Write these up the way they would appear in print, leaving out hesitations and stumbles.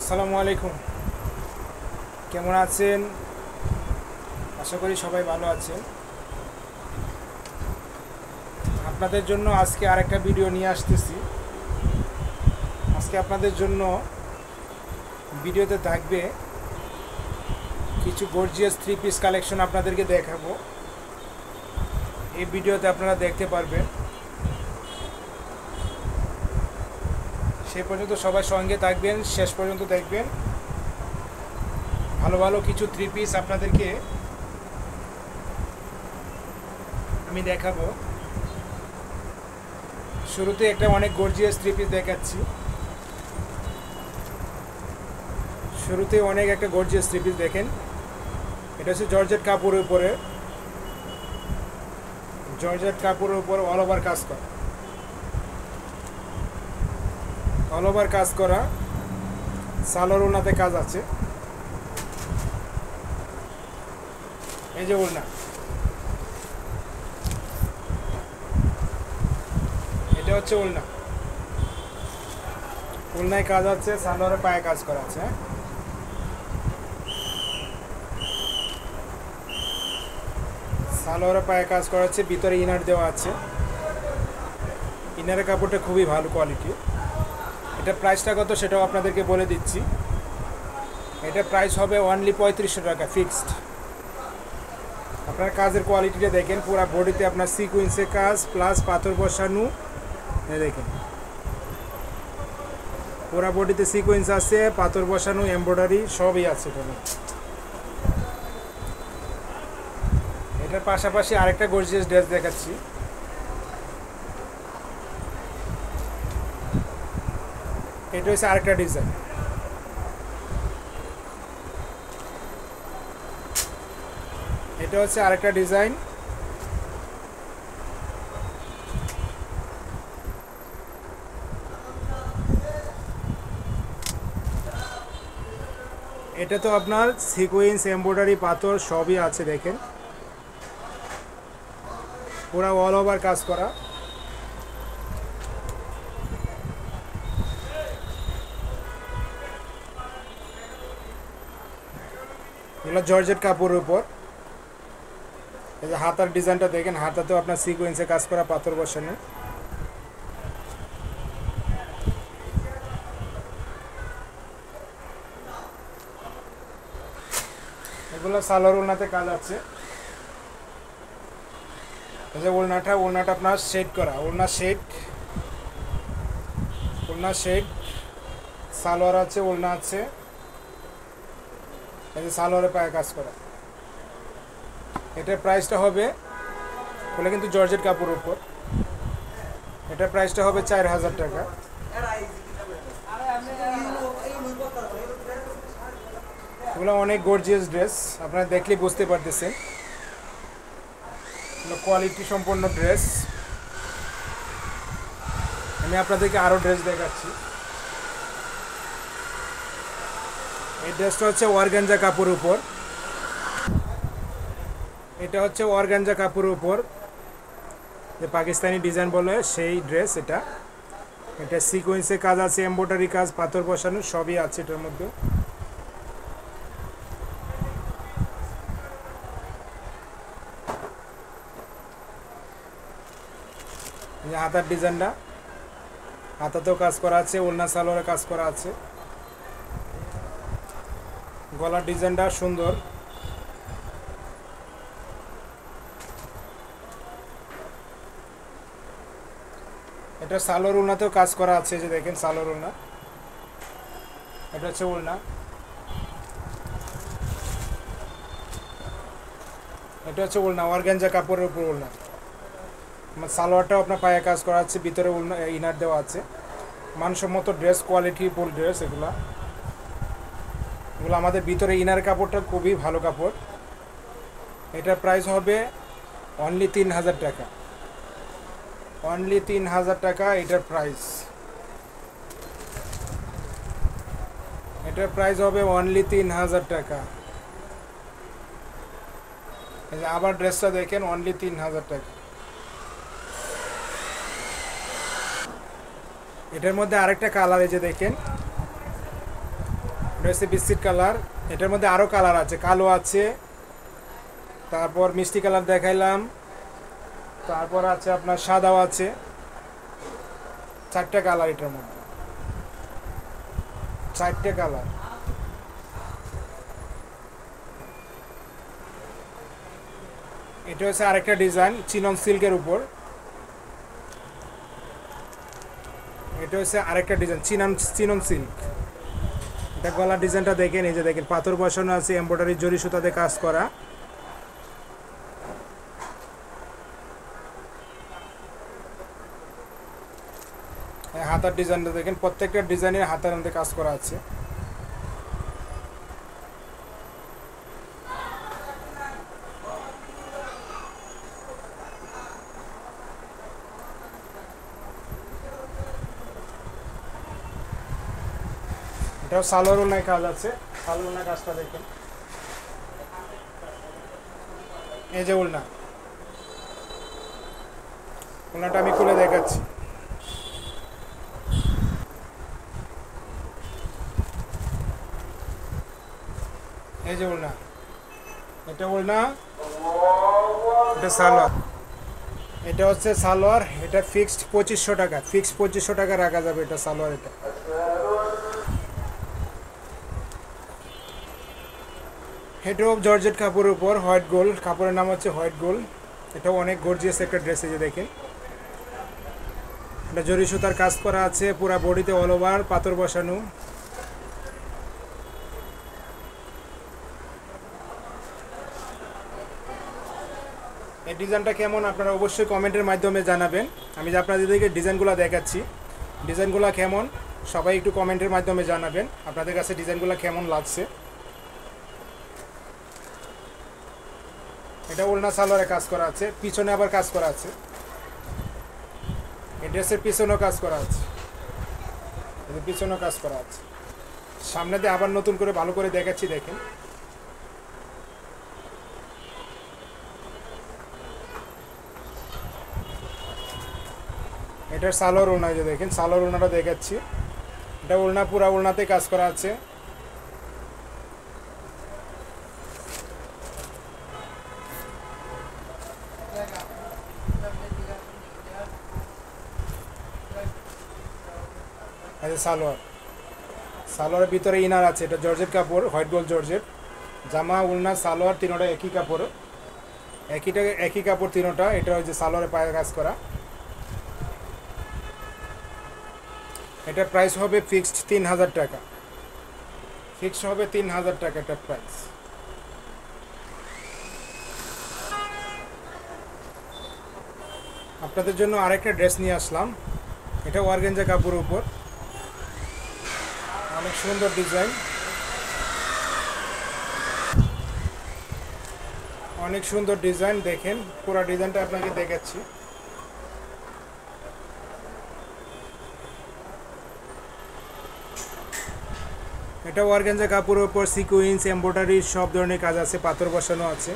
আসসালামু আলাইকুম। কেমন আছেন? আশা করি সবাই ভালো আছেন। আপনাদের জন্য আজকে আরেকটা ভিডিও নিয়ে আসতেছি। আজকে আপনাদের জন্য ভিডিওতে থাকবে কিছু গর্জিয়াস থ্রি পিস কালেকশন আপনাদেরকে দেখাবো। এই ভিডিওতে আপনারা দেখতে পারবেন। সে পর্যন্ত সবাই সঙ্গে থাকবেন, শেষ পর্যন্ত দেখবেন। ভালো ভালো কিছু থ্রি পিস আপনাদেরকে আমি দেখাবো। শুরুতে একটা অনেক গর্জিয়াস থ্রি পিস দেখাচ্ছি। শুরুতে অনেক একটা গর্জিয়াস থ্রি পিস দেখেন। এটা হচ্ছে জর্জেট কাপড়ের উপরে, জর্জেট কাপড়ের উপর অল ওভার কাজ করা, অল ওভার কাজ করা। সালোয়ার ওড়নাতে কাজ আছে। এই যে ওড়না, এটা হচ্ছে ওড়না। ওড়নায় কাজ আছে, সালোয়ারে পায়ে কাজ করা আছে। সালোয়ারে পায়ে কাজ করা আছে, ভিতরে ইনার দেওয়া আছে। ইনারের কাপড়টা খুবই ভালো কোয়ালিটি। এটা প্রাইসটা কত সেটাও আপনাদেরকে বলে দিচ্ছি। এটা প্রাইস হবে অনলি 3500 টাকা ফিক্সড। আপনার কাজের কোয়ালিটিটা দেখেন, পুরো বডিতে আপনার সিকুয়েন্সে কাজ প্লাস পাথর বসানো। দেখেন পুরো বডিতে সিকুয়েন্স আছে, পাথর বসানো, এমব্রয়ডারি সবই আছে এখানে। এটার পাশাপাশি আরেকটা গর্জিয়াস ড্রেস দেখাচ্ছি। এটা হচ্ছে আরেকটা ডিজাইন। এটা হচ্ছে আরেকটা ডিজাইন। এটা তো আপনার সিকোয়েন্স, এমব্রয়ডারি, পাথর সবই আছে। দেখেন পুরো অল ওভার কাজ করা। এগুলো জর্জেট কাপড়ের উপর। এই যে হাতার ডিজাইনটা দেখেন, হাতাতেও আপনার সিকোয়েন্সে কাজ করা, পাথর বসানো। এগুলো সালোয়ার ওড়নাতে কাজ আছে। এই যে ওড়নাটা আপনার শেড করা, ওড়না শেড, ওড়না শেড। সালোয়ার আছে, ওড়না আছে। এই যে সালোয়ারে পায়ে কাজ করা। এটার প্রাইসটা হবে, বলে কিন্তু জর্জেট কাপড়ের উপর, এটার প্রাইসটা হবে 4000 টাকা। এগুলো অনেক গর্জিয়াস ড্রেস, আপনারা দেখলে বুঝতে পারতেছেন। কোয়ালিটি সম্পন্ন ড্রেস। আমি আপনাদেরকে আরও ড্রেস দেখাচ্ছি। এই ড্রেসটা হচ্ছে অর্গানজা কাপড়ের উপর। এটা হচ্ছে অর্গানজা কাপড়ের উপর, যে পাকিস্তানি ডিজাইন বলে সেই ড্রেস। এটা এটা সিকোয়েন্সে কাজ আছে, এমব্রয়ডারি কাজ, পাথর বসানো সবই আছে এটার মধ্যে। হাতার ডিজাইনটা, হাতাতেও কাজ করা আছে, ওড়না সালোয়ারে কাজ করা আছে। গলার ডিজাইনটা সুন্দর। এটা সালোয়ার ওড়নাতেও কাজ করা আছে, যে দেখেন সালোয়ার ওড়না। এটা হচ্ছে ওড়না। এটা হচ্ছে ওড়না, অর্গানজা কাপড়ের উপর ওড়না। সালোয়ারটাও আপনার পায়ে কাজ করা আছে, ভিতরে ওড়না ইনার দেওয়া আছে। মানসম্মত ড্রেস, কোয়ালিটি ফুল ড্রেস এগুলো। এগুলো আমাদের ভিতরে ইনার কাপড়টা খুবই ভালো কাপড়। এটার প্রাইস হবে অনলি 3000 টাকা। অনলি 3000 টাকা এটার প্রাইস। এটার প্রাইস হবে অনলি 3000 টাকা। আবার ড্রেসটা দেখেন, অনলি 3000 টাকা। এটার মধ্যে আরেকটা কালার, এই যে দেখেন এটা হচ্ছে বিস্কিট কালার। এটার মধ্যে আরও কালার আছে, কালো আছে, তারপর মিষ্টি কালার দেখাইলাম, তারপর আছে আপনার সাদাও আছে। 4টে কালার এটার মধ্যে, 4টে কালার। এটা হচ্ছে আরেকটা ডিজাইন চিনন সিল্কের উপর। এটা হচ্ছে আরেকটা ডিজাইন চিনন সিল্ক। এটা গলার ডিজাইনটা দেখেন, এই যে দেখেন পাথর বসানো আছে, এমব্রয়ডারি জরি সুতাতে কাজ করা। হাতার ডিজাইনটা দেখেন, প্রত্যেকটা ডিজাইনের হাতার মধ্যে কাজ করা আছে। এটাও সালোয়ার ওড়নায় কাজ আছে, সালোয়ার ওড়নার কাজটা দেখেন। এই যে ওড়নাটা আমি খুলে দেখাচ্ছি। এই যে ওড়না, এটা ওড়না, এটা সালোয়ার। এটা হচ্ছে সালোয়ার। এটা ফিক্সড 2500 টাকা, ফিক্সড 2500 টাকা রাখা যাবে এটা সালোয়ার। এটাও জর্জেট কাপড়ের উপর হোয়াইট গোল্ড, কাপড়ের নাম হচ্ছে হোয়াইট গোল্ড। এটাও অনেক গর্জিয়াস একটা ড্রেস। এই যে দেখেন, এটা জরি সুতার কাজ করা আছে, পুরা বডিতে অল ওভার পাথর বসানো। এই ডিজাইনটা কেমন আপনারা অবশ্যই কমেন্টের মাধ্যমে জানাবেন। আমি যে আপনাদেরকে ডিজাইনগুলো দেখাচ্ছি, ডিজাইনগুলো কেমন সবাই একটু কমেন্টের মাধ্যমে জানাবেন আপনাদের কাছে ডিজাইনগুলো কেমন লাগছে। এটা ওড়না সালোয়ারে কাজ করা আছে, পিছনে আবার কাজ করা আছে। এই ড্রেসের পিছনেও কাজ করা আছে, পিছনেও কাজ করা আছে। সামনে দিয়ে আবার নতুন করে ভালো করে দেখাচ্ছি, দেখেন। এটার সালোয়ার ওড়না, যে দেখেন সালোয়ার ওড়নাটা দেখাচ্ছি। এটা ওড়না, পুরা ওড়নাতে কাজ করা আছে। সালোয়ার, সালোয়ারের ভিতরে ইনার আছে। এটা জর্জেট কাপড়, হোয়াইট গোল্ড জর্জেট। জামা ওড়না সালোয়ার তিনোটা একই কাপড়, একই কাপড় তিনোটা। এটা হচ্ছে সালোয়ারের পায়ে কাজ করা। এটা প্রাইস হবে ফিক্সড 3000 টাকা, ফিক্সড হবে 3000 টাকা এটা প্রাইস। আপনাদের জন্য আরেকটা ড্রেস নিয়ে আসলাম। এটা অর্গানজা কাপড়ের উপর, অনেক সুন্দর ডিজাইন, অনেক সুন্দর ডিজাইন। দেখেন পুরো ডিজাইনটা আপনাকে দেখাচ্ছি। এটা অর্গানজা কাপড়ের উপর সিকুয়েন্স এমব্রয়ডারি সব ধরনের কাজ আছে, পাথর বসানো আছে।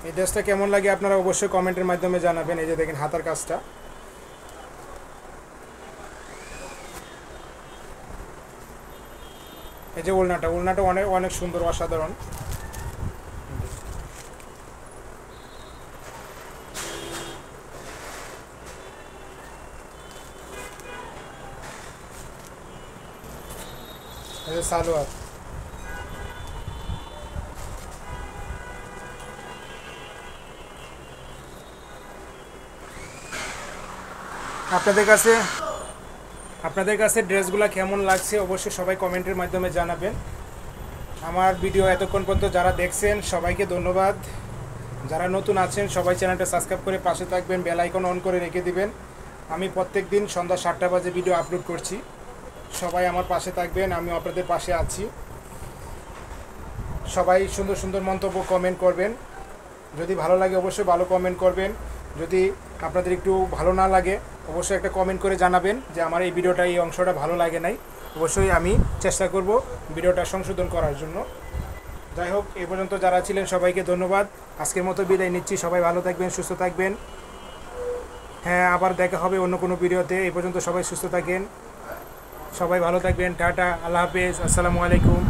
এই ড্রেসটা কেমন লাগে আপনারা অবশ্যই কমেন্টের মাধ্যমে জানাবেন। এই যে দেখেন হাতার কাজটা, এই যে ওড়নাটা অনেক অনেক সুন্দর, অসাধারণ। এই যে সালোয়ার, আপনাদের কাছে ড্রেসগুলো কেমন লাগছে অবশ্যই সবাই কমেন্টের মাধ্যমে জানাবেন। আমার ভিডিও এতক্ষণ পর্যন্ত যারা দেখছেন সবাইকে ধন্যবাদ। যারা নতুন আছেন সবাই চ্যানেলটা সাবস্ক্রাইব করে পাশে থাকবেন, বেল আইকন অন করে রেখে দিবেন। আমি প্রত্যেক দিন সন্ধ্যা 7টা বাজে ভিডিও আপলোড করছি। সবাই আমার পাশে থাকবেন, আমি আপনাদের পাশে আছি। সবাই সুন্দর সুন্দর মন্তব্য কমেন্ট করবেন। যদি ভালো লাগে অবশ্যই ভালো কমেন্ট করবেন। যদি আপনাদের একটু ভালো না লাগে অবশ্যই একটা কমেন্ট করে জানাবেন যে আমার এই ভিডিওটা, এই অংশটা ভালো লাগে নাই। অবশ্যই আমি চেষ্টা করব ভিডিওটা সংশোধন করার জন্য। যাই হোক, এই পর্যন্ত যারা ছিলেন সবাইকে ধন্যবাদ। আজকের মতো বিদায় নিচ্ছি। সবাই ভালো থাকবেন, সুস্থ থাকবেন। হ্যাঁ, আবার দেখা হবে অন্য কোনো ভিডিওতে। এই পর্যন্ত সবাই সুস্থ থাকেন, সবাই ভালো থাকবেন। টাটা, আল্লাহ হাফেজ, আসসালামু আলাইকুম।